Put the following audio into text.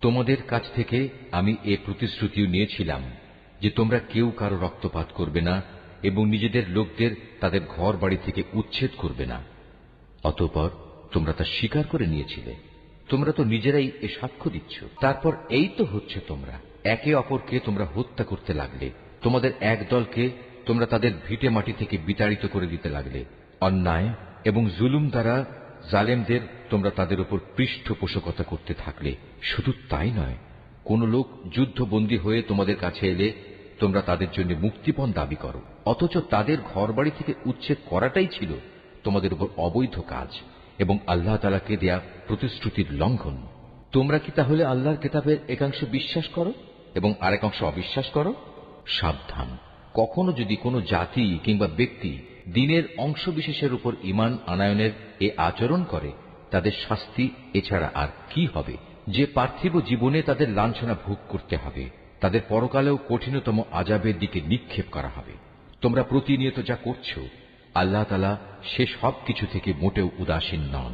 তোমাদের কাছ থেকে আমি এ প্রতিশ্রুতিও নিয়েছিলাম যে তোমরা কেউ কারো রক্তপাত করবে না এবং নিজেদের লোকদের তাদের ঘর বাড়ি থেকে উচ্ছেদ করবে না। অতঃপর তোমরা তা স্বীকার করে নিয়েছিলে। তোমরা তো নিজেরাই এ সাক্ষ্য দিচ্ছ। তারপর এই তো হচ্ছে, তোমরা একে অপরকে তোমরা হত্যা করতে লাগলে। তোমাদের এক দলকে তোমরা তাদের ভিটে মাটি থেকে বিতাড়িত করে দিতে লাগলে। অন্যায় এবং জুলুম দ্বারা জালেমদের তোমরা তাদের উপর পৃষ্ঠপোষকতা করতে থাকলে। শুধু তাই নয়, কোন লোক যুদ্ধবন্দী হয়ে তোমাদের কাছে এলে তোমরা তাদের জন্য মুক্তিপণ দাবি করো, অথচ তাদের ঘরবাড়ি থেকে উচ্ছেদ করাটাই ছিল তোমাদের উপর অবৈধ কাজ এবং আল্লাহ তাআলাকে দেয়া প্রতিশ্রুতির লঙ্ঘন। তোমরা কি তাহলে আল্লাহর কিতাবের একাংশ বিশ্বাস করো এবং আরেক অংশ অবিশ্বাস করো? সাবধান, কখনো যদি কোনো জাতি কিংবা ব্যক্তি দ্বীনের অংশ বিশেষের উপর ঈমান আনয়নের এ আচরণ করে, তাদের শাস্তি এছাড়া আর কি হবে? যে পার্থিব জীবনে তাদের লাঞ্ছনা ভোগ করতে হবে, তাদের পরকালেও কঠিনতম আযাবের দিকে নিক্ষেপ করা হবে। তোমরা প্রতিনিয়ত যা করছো, আল্লাহ তাআলা সে সব কিছু থেকে মোটেও উদাসীন নন।